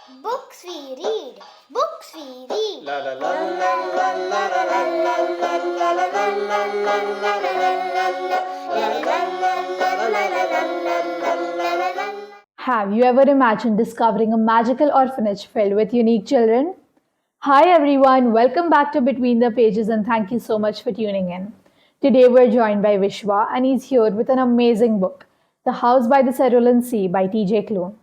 Books we read. Books we read. La la la la la la la la la Have you ever imagined discovering a magical orphanage filled with unique children? Hi everyone, welcome back to Between the Pages and thank you so much for tuning in. Today we're joined by Vishwa and he's here with an amazing book, The House by the Cerulean Sea by T.J. Klune.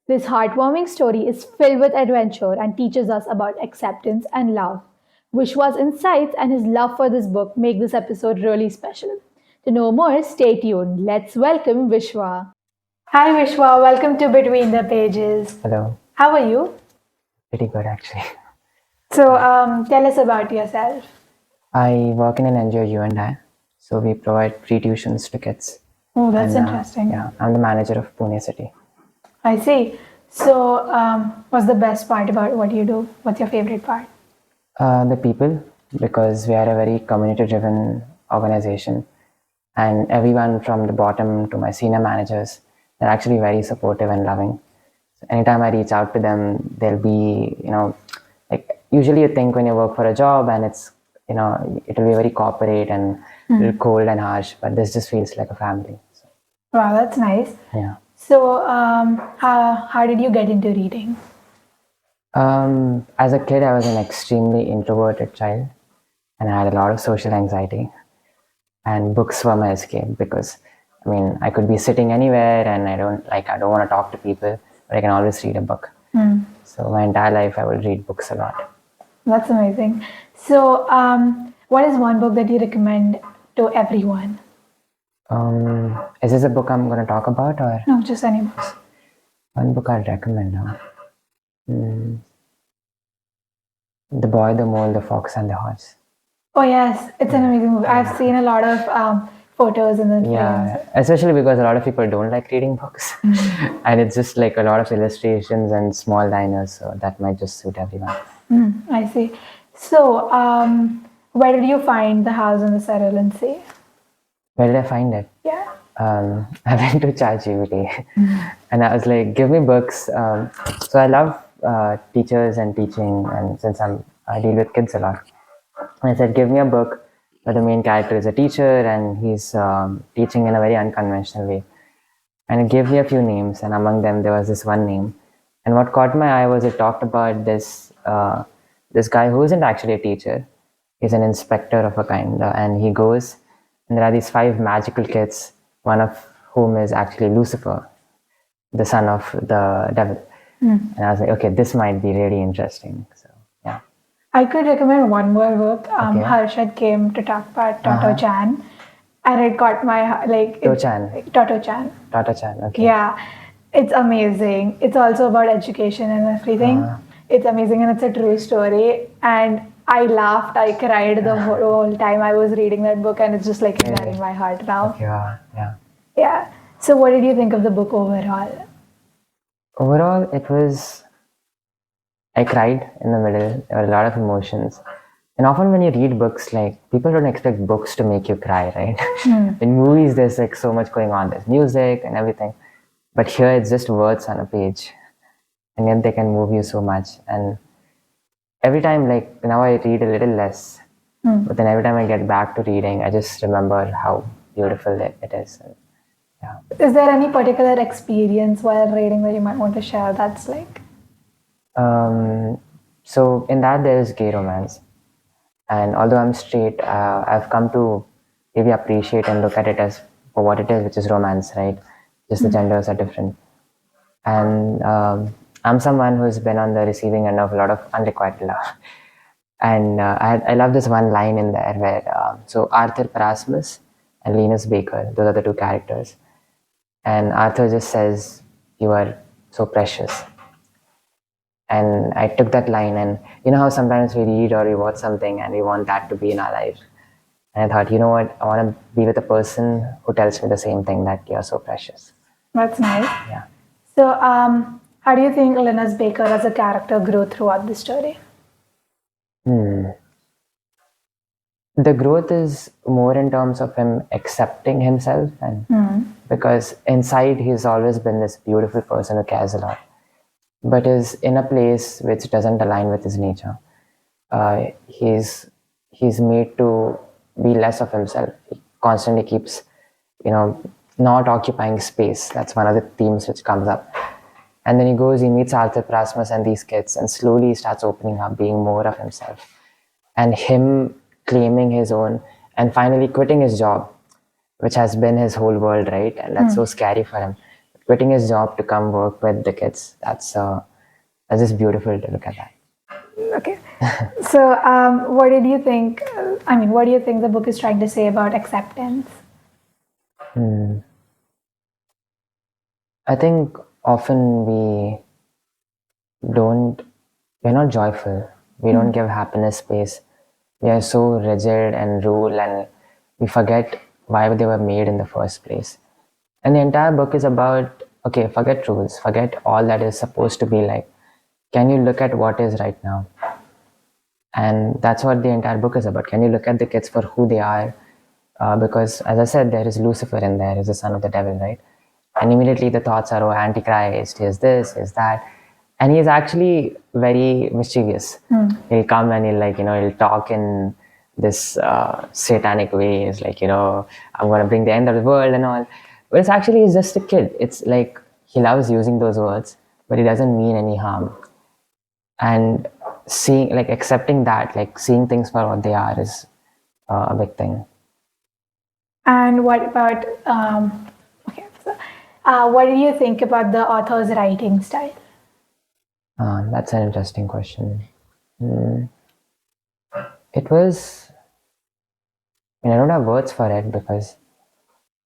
This heartwarming story is filled with adventure and teaches us about acceptance and love. Vishwa's insights and his love for this book make this episode really special. To know more, stay tuned. Let's welcome Vishwa. Hi Vishwa, welcome to Between the Pages. Hello, How are you? pretty good actually. So, tell us about yourself. I work in an NGO U&I, so we provide free tuitions to kids. Oh, that's And, interesting. Yeah, I'm the manager of Pune City. I see. So, what's the best part about what you do? What's your favorite part? The people, because we are a very community-driven organization, and everyone from the bottom to my senior managers, they're actually very supportive and loving. So anytime I reach out to them, they'll be, like usually you think when you work for a job and it's, it'll be very corporate and a little cold and harsh, but this just feels like a family. So, Wow, that's nice. yeah. So, how did you get into reading? As a kid, I was an extremely introverted child and I had a lot of social anxiety. And books were my escape because, I could be sitting anywhere and I don't want to talk to people, but I can always read a book. So my entire life, I will read books a lot. That's amazing. So, what is one book that you recommend to everyone? Is this a book I'm going to talk about or No, just any books. one book I'd recommend? The Boy, the Mole, the Fox and the Horse. Oh yes, it's an amazing book. I've seen a lot of photos and then frames. Yeah, especially because a lot of people don't like reading books, and it's just like a lot of illustrations and small liners, so that might just suit everyone. I see. So, where did you find the house on the Cerulean Sea? Where did I find it? Yeah. I went to ChatGPT, and I was like, "Give me books." So I love teachers and teaching, and since I deal with kids a lot, I said, "Give me a book where the main character is a teacher and he's teaching in a very unconventional way." And it gave me a few names, and among them there was this one name. And what caught my eye was it talked about this guy who isn't actually a teacher. He's an inspector of a kind, and he goes, and there are these 5 magical kids, one of whom is actually Lucifer, the son of the devil. And I was like, okay, this might be really interesting. So yeah. I could recommend one more book. Okay. Harshad came to talk about Toto-chan, and it got my To-chan. Toto-chan. Tata-chan, okay. Yeah, it's amazing. It's also about education and everything. It's amazing and it's a true story. And I laughed, I cried the whole time I was reading that book, and it's just like in my heart now. Okay, wow, yeah. Yeah. So, what did you think of the book overall? Overall, I cried in the middle. There were a lot of emotions. And often when you read books, like, people don't expect books to make you cry, right? In movies, there's like so much going on. There's music and everything. But here, it's just words on a page. And yet they can move you so much. And every time, like, now I read a little less. But then every time I get back to reading, I just remember how beautiful it is. And, yeah. Is there any particular experience while reading that you might want to share that's like? So in that, there is gay romance. And although I'm straight, I've come to maybe appreciate and look at it as for what it is, which is romance, right? Just the genders are different. And I'm someone who's been on the receiving end of a lot of unrequited love. And I love this one line in there where, so Arthur Parasmus and Linus Baker, those are the 2 characters. And Arthur just says, "You are so precious." And I took that line, and you know how sometimes we read or we watch something and we want that to be in our life. And I thought, you know what, I want to be with a person who tells me the same thing, that you're so precious. That's nice. Yeah. So, how do you think Linus Baker as a character grew throughout the story? The growth is more in terms of him accepting himself, and because inside he's always been this beautiful person who cares a lot. but is in a place which doesn't align with his nature. He's made to be less of himself. He constantly keeps, not occupying space. That's one of the themes which comes up. And then he goes, he meets Arthur Prasmus and these kids, and slowly he starts opening up, being more of himself. And him claiming his own and finally quitting his job, which has been his whole world, right? And that's so scary for him. Quitting his job to come work with the kids. That's just beautiful to look at that. Okay. So, what did you think? What do you think the book is trying to say about acceptance? I think often we're not joyful. We don't give happiness space. We are so rigid and rule, and we forget why they were made in the first place. And the entire book is about, okay, forget rules, forget all that is supposed to be like. Can you look at what is right now? And that's what the entire book is about. Can you look at the kids for who they are? Because, as I said, there is Lucifer in there, is the son of the devil, right? And immediately the thoughts are, oh, Antichrist, here's this, here's that. And he's actually very mischievous. He'll come and he'll talk in this satanic way. It's like, I'm going to bring the end of the world and all. But it's actually, he's just a kid. It's like, he loves using those words, but he doesn't mean any harm. And accepting that, seeing things for what they are is a big thing. And what about, what do you think about the author's writing style? That's an interesting question. It was, I don't have words for it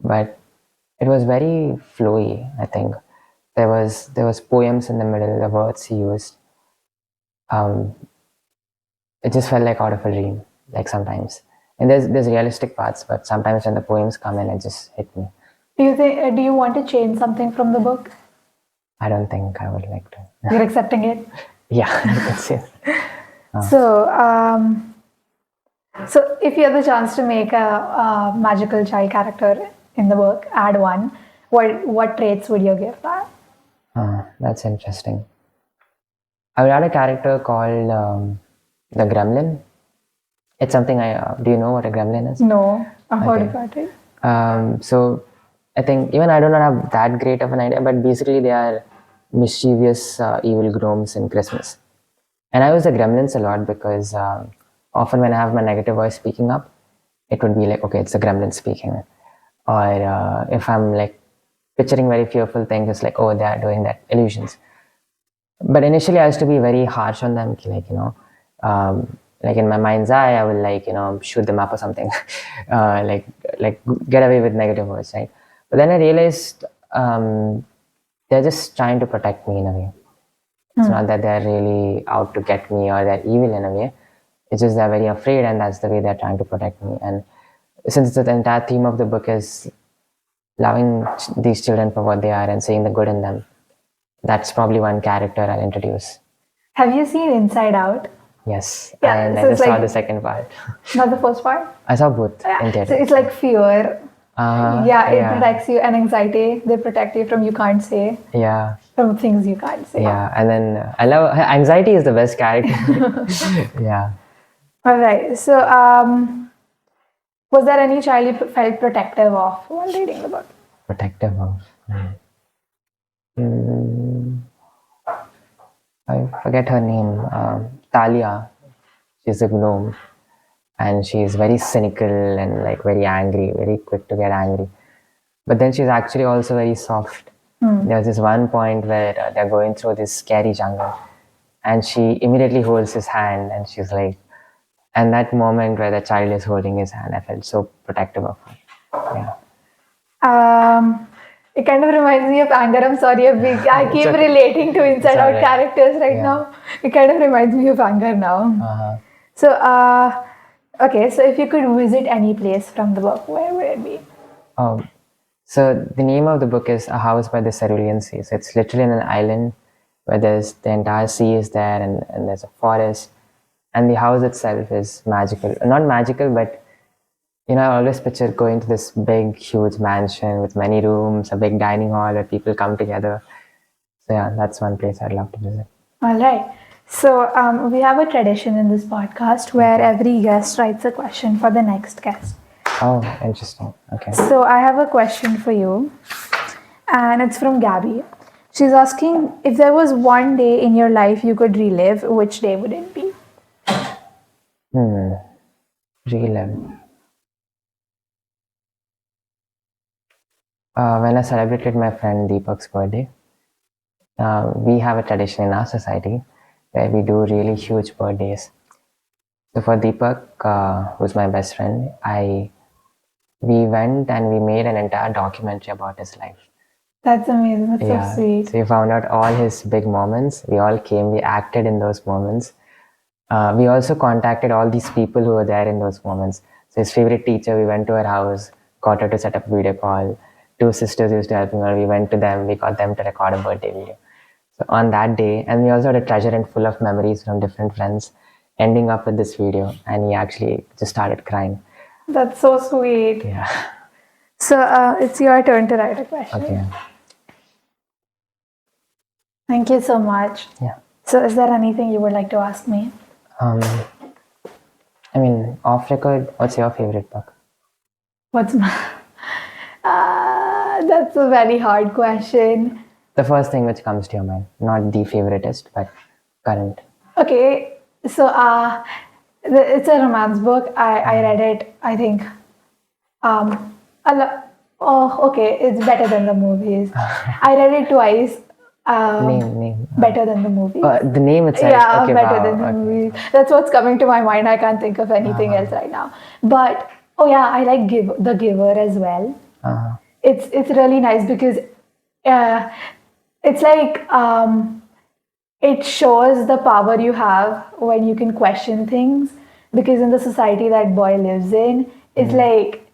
but it was very flowy, I think. There was poems in the middle, the words he used. It just felt like out of a dream, sometimes. And there's realistic parts, but sometimes when the poems come in, it just hit me. Do you want to change something from the book? I don't think I would like to. You're accepting it? Yeah, that's it. So if you had the chance to make a magical child character in the book, add one, what traits would you give that? That's interesting. I would add a character called the Gremlin. It's something do you know what a gremlin is? No, I've heard about it. So I think even I do not have that great of an idea, but basically they are mischievous evil gnomes in Christmas. And I use the gremlins a lot because often when I have my negative voice speaking up, it would be like, okay, it's the gremlin speaking. Or if I'm picturing very fearful things, it's like, oh, they are doing that, illusions. But initially I used to be very harsh on them, in my mind's eye, I will shoot them up or something, get away with negative words, right? But then I realized they're just trying to protect me in a way. It's not that they're really out to get me or they're evil in a way. It's just they're very afraid, and that's the way they're trying to protect me. And since the entire theme of the book is loving these children for what they are and seeing the good in them, that's probably one character I'll introduce. Have you seen Inside Out? Yes, yeah, and I just saw the second part. Not the first part? I saw both in theater. So it's like fear. It protects you, and anxiety. They protect you from you can't say. Yeah. From things you can't say. Yeah, and then I love anxiety is the best character. Yeah. All right. So, was there any child you felt protective of while reading the book? Protective of? I forget her name. Talia. She's a gnome. And she's very cynical and very angry, very quick to get angry. But then she's actually also very soft. There's this one point where they're going through this scary jungle, and she immediately holds his hand, and she's like, and that moment where the child is holding his hand, I felt so protective of her. Yeah. It kind of reminds me of anger. I'm sorry, I keep relating to Inside Out characters right now. It kind of reminds me of anger now. So, okay, so if you could visit any place from the book, where would it be? So the name of the book is A House by the Cerulean Sea. So it's literally on an island where the entire sea is there and there's a forest. And the house itself is magical. Not magical, but I always picture going to this big, huge mansion with many rooms, a big dining hall where people come together. So yeah, that's one place I'd love to visit. All right. So we have a tradition in this podcast where every guest writes a question for the next guest. Oh, interesting. Okay. So I have a question for you, and it's from Gabby. She's asking if there was one day in your life you could relive, which day would it be? Relive. When I celebrated my friend Deepak's birthday, we have a tradition in our society where we do really huge birthdays. So for Deepak, who's my best friend, we went and we made an entire documentary about his life. That's amazing. That's so sweet. So we found out all his big moments. We all came, we acted in those moments. We also contacted all these people who were there in those moments. So his favorite teacher, we went to her house, got her to set up a video call. Two sisters used to help her. We went to them, we got them to record a birthday video. So on that day, and we also had a treasure hunt full of memories from different friends, ending up with this video, and he actually just started crying. That's so sweet. Yeah. So it's your turn to write a question. Okay. Thank you so much. Yeah. So is there anything you would like to ask me? I mean, off record, what's your favorite book? What's my... that's a very hard question. The first thing which comes to your mind, not the favoritist, but current. Okay, so it's a romance book. I read it, I think, okay, it's better than the movies. I read it twice. Name. Better than the movies. The name itself. Yeah, okay, better wow, than the okay. movies. That's what's coming to my mind. I can't think of anything else right now. But oh yeah, I like The Giver as well. It's really nice because it's like it shows the power you have when you can question things. Because in the society that boy lives in, it's like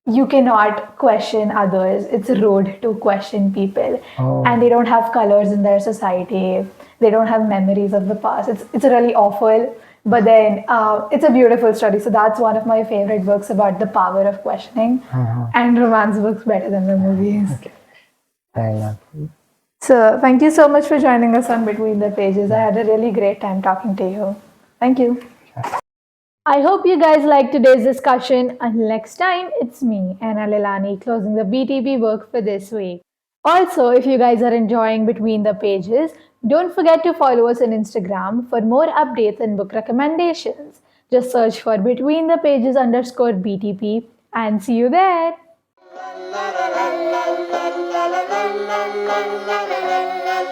you cannot question others. It's rude to question people. And they don't have colors in their society. They don't have memories of the past. It's really awful. But then it's a beautiful story. So that's one of my favorite books about the power of questioning. And romance books better than the movies. Okay. Fair enough. So thank you so much for joining us on Between the Pages. I had a really great time talking to you. Thank you. I hope you guys liked today's discussion. Until next time, it's me, Aina Lillaney, closing the BTP book for this week. Also, if you guys are enjoying Between the Pages, don't forget to follow us on Instagram for more updates and book recommendations. Just search for Between the Pages _BTP and see you there. la la la la la la la la la la la la la